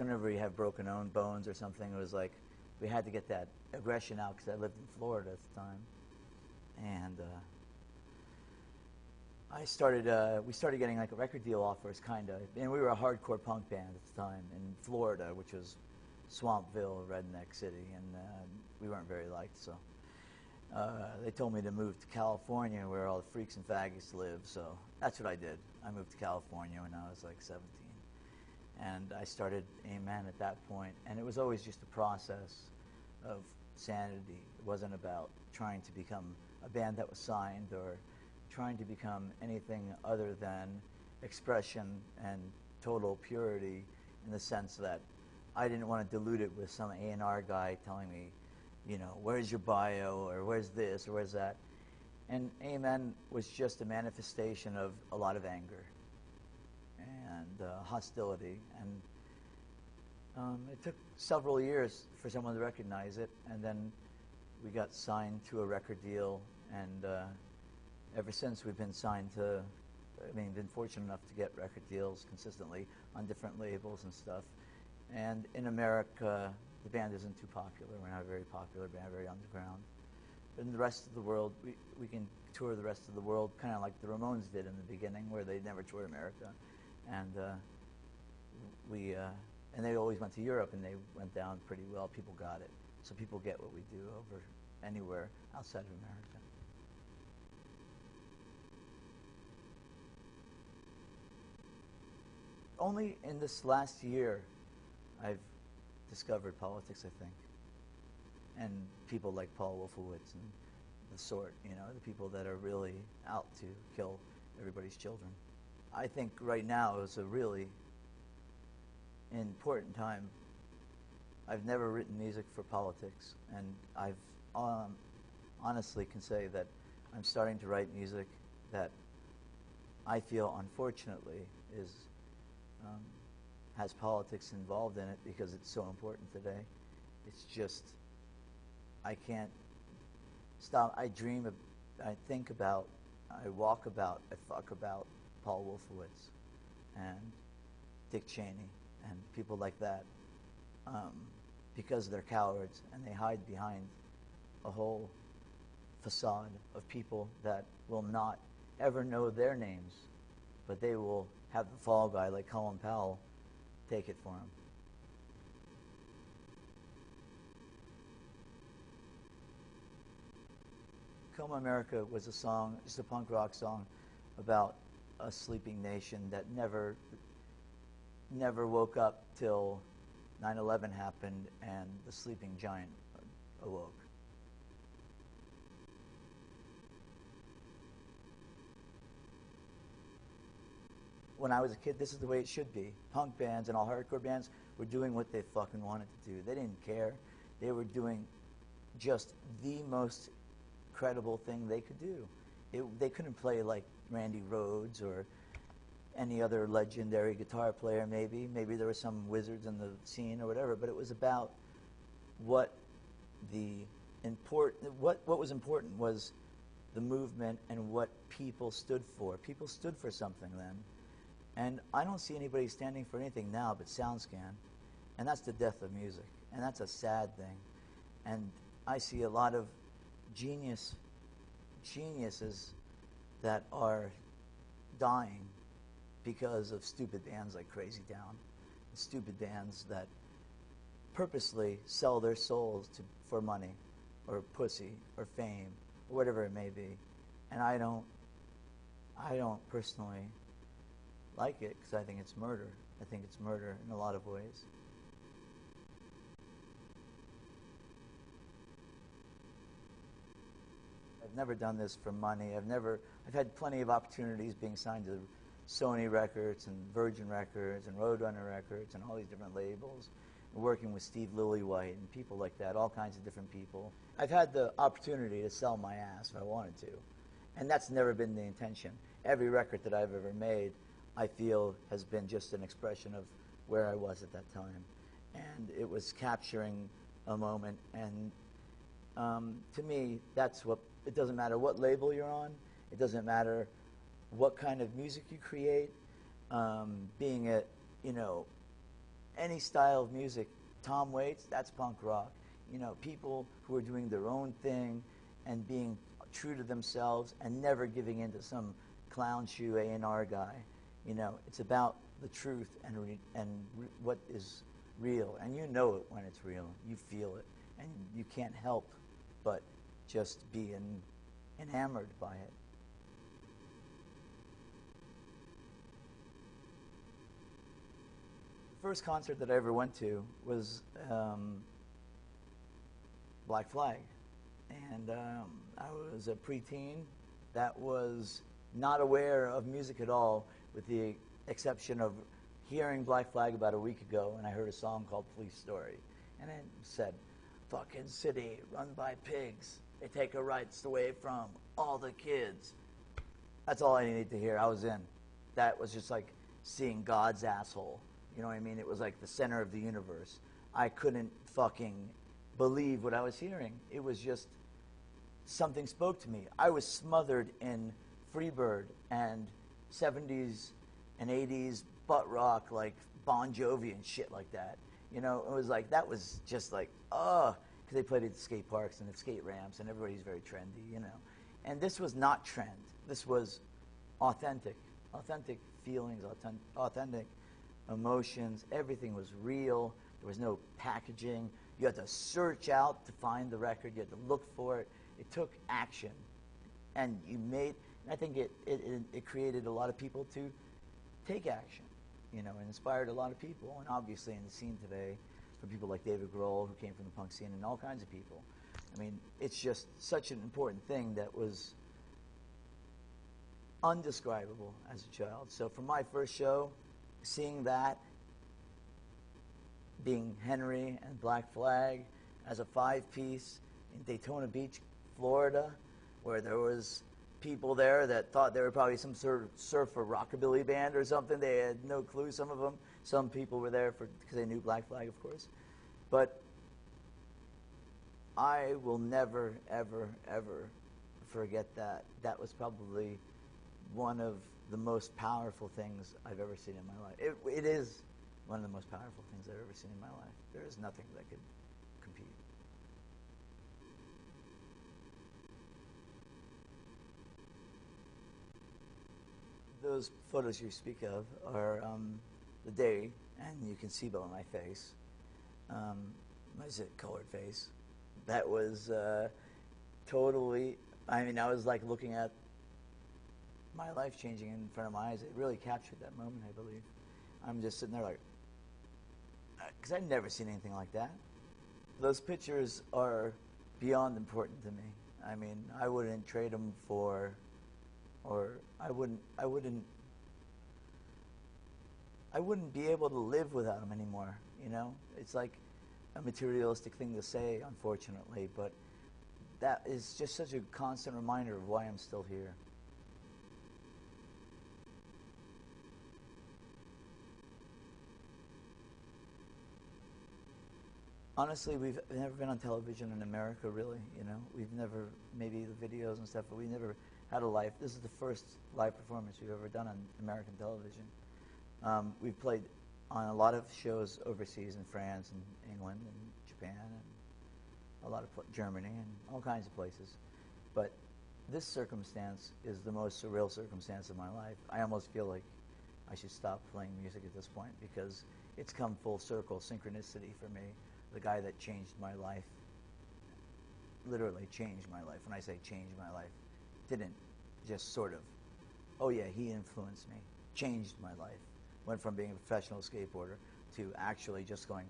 Whenever we have broken bones or something, it was like we had to get that aggression out because I lived in Florida at the time. And we started getting like a record deal offers, kind of. And we were a hardcore punk band at the time in Florida, which was Swampville, redneck city, and we weren't very liked. So they told me to move to California, where all the freaks and faggots live. So that's what I did. I moved to California when I was like 17, and I started Amen at that point. And it was always just a process of sanity. It wasn't about trying to become a band that was signed or trying to become anything other than expression and total purity, in the sense that I didn't want to dilute it with some A&R guy telling me, you know, where's your bio, or where's this, or where's that. And Amen was just a manifestation of a lot of anger and hostility. And it took several years for someone to recognize it, and then we got signed to a record deal, and ever since we've been signed to, been fortunate enough to get record deals consistently on different labels and stuff. And in America, the band isn't too popular. We're not a very popular band, very underground. But in the rest of the world, we can tour the rest of the world, kind of like the Ramones did in the beginning, where they never toured America. And and they always went to Europe, and they went down pretty well. People got it. So people get what we do over anywhere outside of America. Only in this last year, I've discovered politics, I think, and people like Paul Wolfowitz and the sort, you know, the people that are really out to kill everybody's children. I think right now is a really important time. I've never written music for politics, and I've honestly can say that I'm starting to write music that I feel, unfortunately, has politics involved in it, because it's so important today. It's just, I can't stop. I dream, I think about, I walk about, I fuck about Paul Wolfowitz and Dick Cheney and people like that, because they're cowards and they hide behind a whole facade of people that will not ever know their names, but they will have the fall guy like Colin Powell take it for them. Come America was a song, just a punk rock song, about a sleeping nation that never woke up till 9/11 happened and the sleeping giant awoke. When I was a kid, this is the way it should be. Punk bands and all hardcore bands were doing what they fucking wanted to do. They didn't care. They were doing just the most credible thing they could do. They couldn't play like Randy Rhoads or any other legendary guitar player, maybe. Maybe there were some wizards in the scene or whatever, but it was about what was important was the movement and what people stood for. People stood for something then. And I don't see anybody standing for anything now but SoundScan. And that's the death of music. And that's a sad thing. And I see a lot of geniuses that are dying because of stupid bands like Crazy Town. Stupid bands that purposely sell their souls for money or pussy or fame or whatever it may be. And I don't personally like it, because I think it's murder. I think it's murder in a lot of ways. I've never done this for money. I've had plenty of opportunities being signed to Sony Records and Virgin Records and Roadrunner Records and all these different labels, and working with Steve Lillywhite and people like that, all kinds of different people. I've had the opportunity to sell my ass if I wanted to, and that's never been the intention. Every record that I've ever made, I feel, has been just an expression of where I was at that time. And it was capturing a moment. And to me, that's what, it doesn't matter what label you're on. It doesn't matter what kind of music you create. Being a, any style of music. Tom Waits, that's punk rock. You know, people who are doing their own thing and being true to themselves and never giving in to some clown shoe A&R guy. You know, it's about the truth and what is real. And you know it when it's real. You feel it. And you can't help but just be enamored by it. The first concert that I ever went to was Black Flag. And I was a preteen that was not aware of music at all, with the exception of hearing Black Flag about a week ago, and I heard a song called Police Story. And it said, "Fucking city run by pigs. They take our rights away from all the kids." That's all I needed to hear. I was in. That was just like seeing God's asshole. You know what I mean? It was like the center of the universe. I couldn't fucking believe what I was hearing. It was just, something spoke to me. I was smothered in Freebird and 70s and 80s butt rock, like Bon Jovi and shit like that. You know, it was like, that was just like, because they played at the skate parks and the skate ramps, and everybody's very trendy, you know. And this was not trend. This was authentic feelings, authentic emotions. Everything was real. There was no packaging. You had to search out to find the record. You had to look for it. It took action, and I think it created a lot of people to take action, you know, and inspired a lot of people. And obviously in the scene today, from people like David Grohl, who came from the punk scene, and all kinds of people. I mean, it's just such an important thing that was undescribable as a child. So for my first show, seeing that, being Henry and Black Flag as a 5-piece in Daytona Beach, Florida, where there was people there that thought they were probably some sort of surf or rockabilly band or something. They had no clue, some of them. Some people were there because they knew Black Flag, of course. But I will never, ever, ever forget that. That was probably one of the most powerful things I've ever seen in my life. It is one of the most powerful things I've ever seen in my life. There is nothing that could compete. Those photos you speak of are the day, and you can see by my face. What is it, colored face? That was totally, I mean, I was like looking at my life changing in front of my eyes. It really captured that moment, I believe. I'm just sitting there like, because I'd never seen anything like that. Those pictures are beyond important to me. I mean, I wouldn't trade them for, or I wouldn't be able to live without them anymore, you know? It's like a materialistic thing to say, unfortunately, but that is just such a constant reminder of why I'm still here. Honestly, we've never been on television in America, really, you know? We've never, maybe the videos and stuff, but we never had a live. This is the first live performance we've ever done on American television. We've played on a lot of shows overseas in France and England and Japan and a lot of Germany and all kinds of places. But this circumstance is the most surreal circumstance of my life. I almost feel like I should stop playing music at this point because it's come full circle, synchronicity for me. The guy that changed my life, literally changed my life. When I say changed my life, didn't just sort of, oh yeah, he influenced me, changed my life. Went from being a professional skateboarder to actually just going,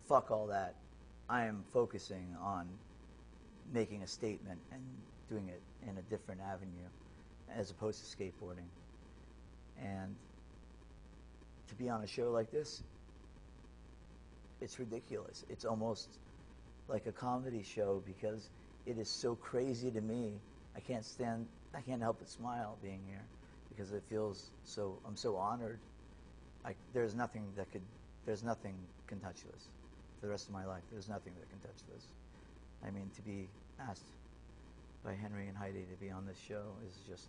fuck all that. I am focusing on making a statement and doing it in a different avenue as opposed to skateboarding. And to be on a show like this, it's ridiculous. It's almost like a comedy show because it is so crazy to me. I can't help but smile being here because it feels so, I'm so honored. There's nothing can touch this for the rest of my life. There's nothing that can touch this. I mean, to be asked by Henry and Heidi to be on this show is just,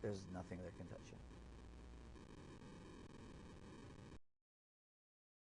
there's nothing that can touch it.